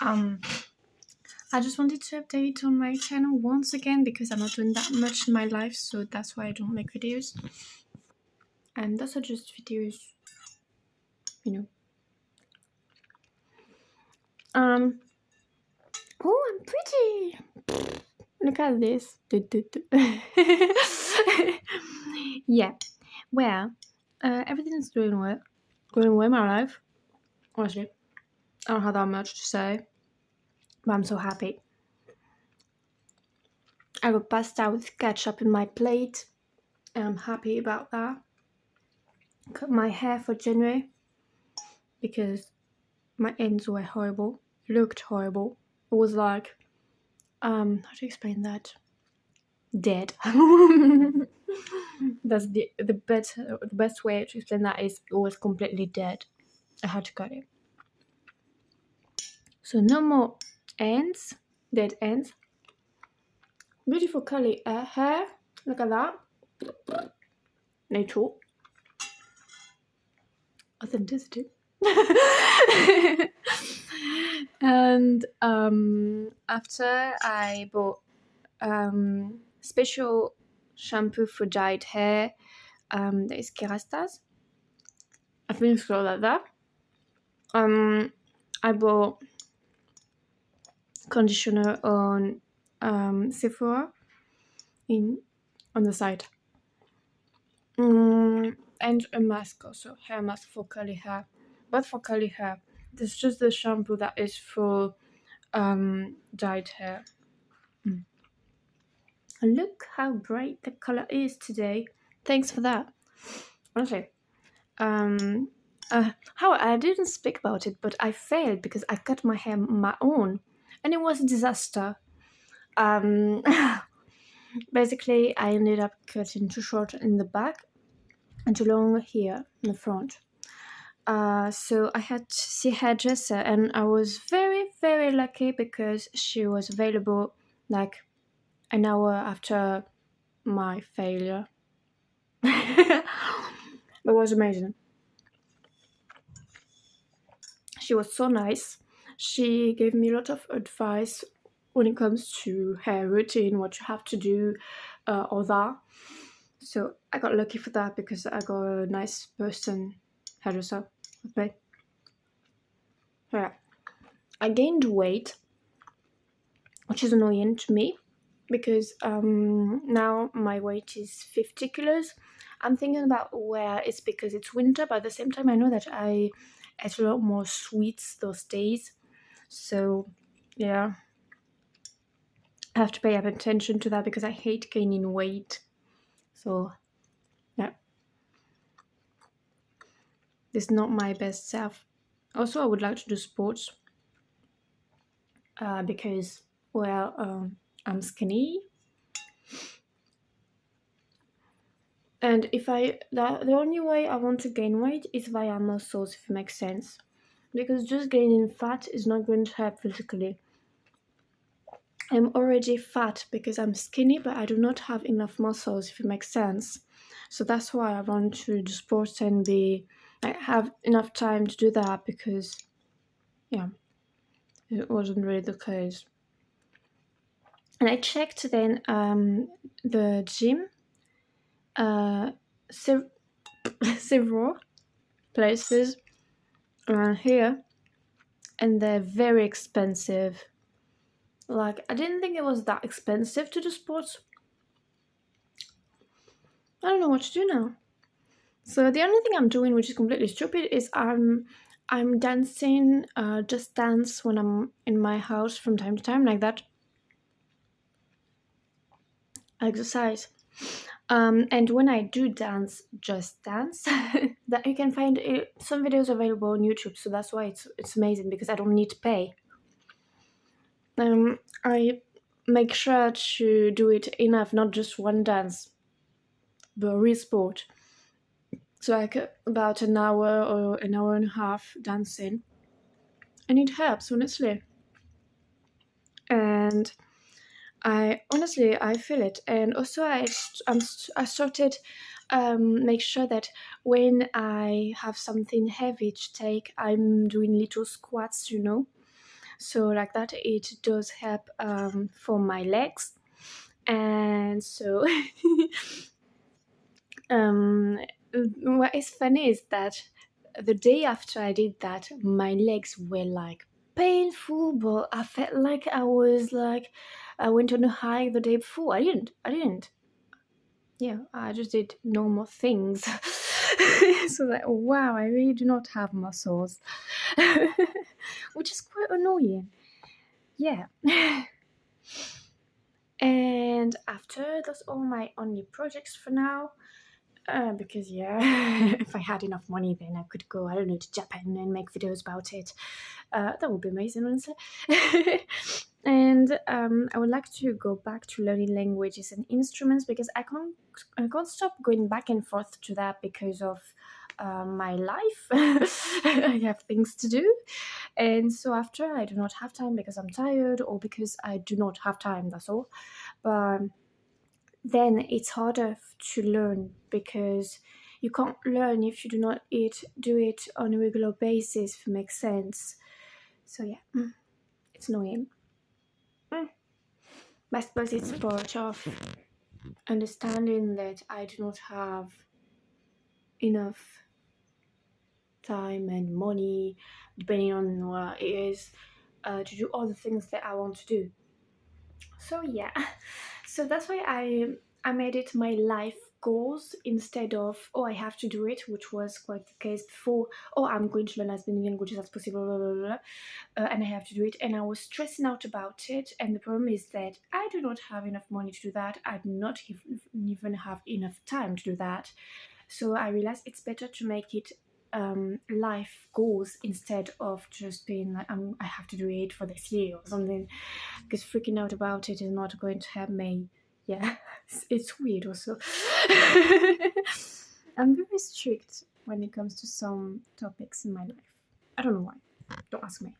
Um, I just wanted to update on my channel once again because I'm not doing that much in my life, so that's why I don't make videos. And those are just videos, you know. Oh, I'm pretty. Look at this. Yeah. Well, everything is doing well. Going well in my life. Honestly, I don't have that much to say, but I'm so happy. I got pasta with ketchup in my plate, and I'm happy about that. Cut my hair for January because my ends were horrible. Looked horrible. It was like, how to explain that? Dead. That's the best way to explain that is it was completely dead. I had to cut it. So no more ends, dead ends. Beautiful curly hair. Look at that. Natural. Authenticity. And after I bought special shampoo for dyed hair, that is Kerastase. I think it's called like that. I bought conditioner on Sephora on the site. And a mask also, hair mask for curly hair. But for curly hair, this is just the shampoo that is for dyed hair. Look how bright the color is today. Thanks for that. Honestly. How I didn't speak about it, but I failed because I cut my hair my own, and it was a disaster. Basically, I ended up cutting too short in the back and too long here in the front. So I had to see hairdresser, and I was very, very lucky because she was available like an hour after my failure. It was amazing. She was so nice. She gave me a lot of advice when it comes to hair routine, what you have to do, all that. So I got lucky for that because I got a nice person hairdresser with me. Yeah. I gained weight, which is annoying to me because now my weight is 50 kilos. I'm thinking about where it's because it's winter, but at the same time, I know that I ate a lot more sweets those days. So, yeah, I have to pay attention to that because I hate gaining weight. So, yeah, this is not my best self. Also, I would like to do sports because, well, I'm skinny. And the only way I want to gain weight is via muscles, if it makes sense. Because just gaining fat is not going to help physically. I'm already fat because I'm skinny, but I do not have enough muscles, if it makes sense. So that's why I want to do sports and I have enough time to do that because, yeah, it wasn't really the case. And I checked then the gym, several places around here, and they're very expensive. Like, I didn't think it was that expensive to do sports. I don't know what to do now. So the only thing I'm doing, which is completely stupid, is I'm dancing, just dance when I'm in my house from time to time, like that. Exercise. And when I do dance, just dance, that you can find some videos available on YouTube. So that's why it's amazing because I don't need to pay. I make sure to do it enough, not just one dance, but real sport. So like about an hour or an hour and a half dancing, and it helps honestly. And I feel it, and also I started make sure that when I have something heavy to take, I'm doing little squats, So like that, it does help for my legs. And so um, what is funny is that the day after I did that, my legs were like painful, but I felt like I was like I went on a hike the day before. I didn't. Yeah, I just did normal things. So like, wow, I really do not have muscles, which is quite annoying. Yeah. And after, that's all my only projects for now. Because yeah, if I had enough money, then I could go, I don't know, to Japan and make videos about it. That would be amazing, honestly. And I would like to go back to learning languages and instruments because I can't stop going back and forth to that because of my life. I have things to do, and so after I do not have time because I'm tired or because I do not have time. That's all. But then it's harder to learn because you can't learn if you do it on a regular basis, if it makes sense. So yeah, it's annoying. Mm. But I suppose it's part of understanding that I do not have enough time and money, depending on what it is, to do all the things that I want to do. So yeah, so that's why I made it my life goals instead of oh I have to do it, which was quite the case before. Oh, I'm going to learn as many languages as possible, blah, blah, blah, and I have to do it, and I was stressing out about it. And the problem is that I do not have enough money to do that. I do not even have enough time to do that. So I realized it's better to make it life goals instead of just being like I have to do it for this year or something, because freaking out about it is not going to help me. Yeah, it's weird also. I'm very strict when it comes to some topics in my life. I don't know why. Don't ask me.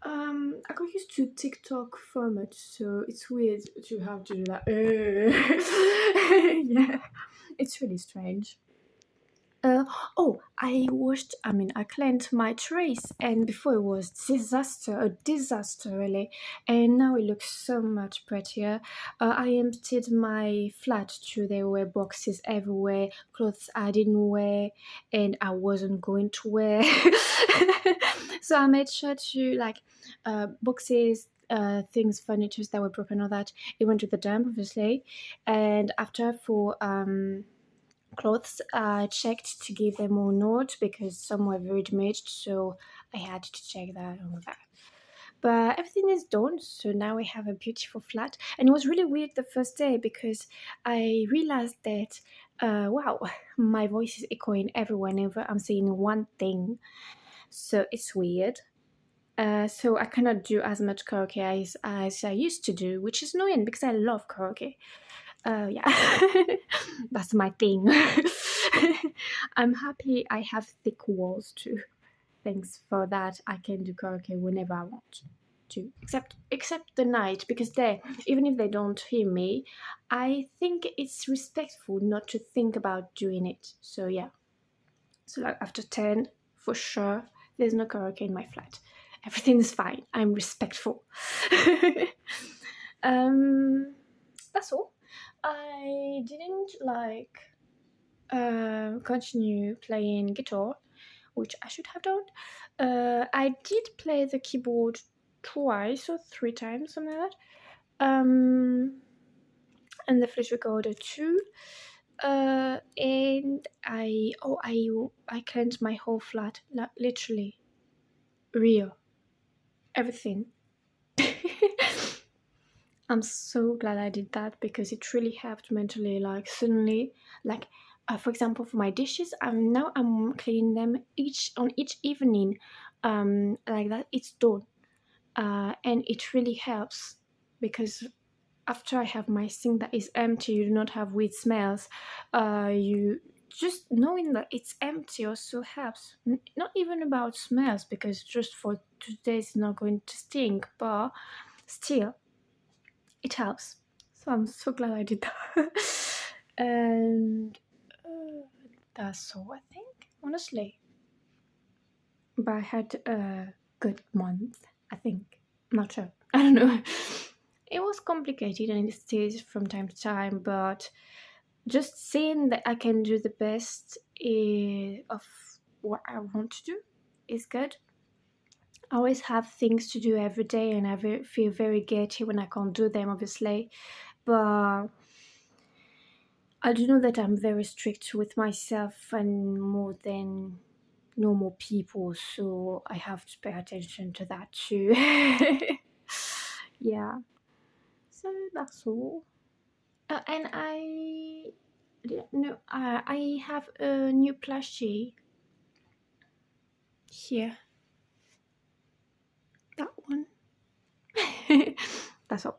I got used to TikTok format, so it's weird to have to do that. Yeah, it's really strange. Uh, I cleaned my trays, and before it was a disaster really, and now it looks so much prettier. I emptied my flat too. There were boxes everywhere, clothes I didn't wear, and I wasn't going to wear. So I made sure to like boxes. Things, furnitures that were broken, all that it went to the dump, obviously. And after for clothes, I checked to give them or not because some were very damaged, so I had to check that and all that. But everything is done, so now we have a beautiful flat. And it was really weird the first day because I realized that, wow, my voice is echoing everywhere whenever I'm saying one thing, so it's weird. So I cannot do as much karaoke as I used to do, which is annoying because I love karaoke. Yeah, that's my thing. I'm happy I have thick walls too. Thanks for that. I can do karaoke whenever I want to, except the night because they, even if they don't hear me, I think it's respectful not to think about doing it. So yeah. So like after 10, for sure, there's no karaoke in my flat. Everything is fine. I'm respectful. um, that's all. I didn't like continue playing guitar, which I should have done. I did play the keyboard twice or three times, something like that. And the flute recorder too. And I cleansed my whole flat, literally, real, everything. I'm so glad I did that because it really helped mentally. Like suddenly, like for example, for my dishes, I'm cleaning them each evening, like that. It's done, and it really helps because after I have my sink that is empty, you do not have weird smells. You just knowing that it's empty also helps. Not even about smells because just for today it's not going to stink, but still it helps. So I'm so glad I did that. And that's all I think, honestly. But I had good month, I think. Not sure. I don't know. It was complicated and it stays from time to time, but just seeing that I can do the best of what I want to do is good. I always have things to do every day, and I feel very guilty when I can't do them, obviously. But I do know that I'm very strict with myself and more than normal people, so I have to pay attention to that too. Yeah, so that's all. And I didn't know I have a new plushie here. That one. That's all.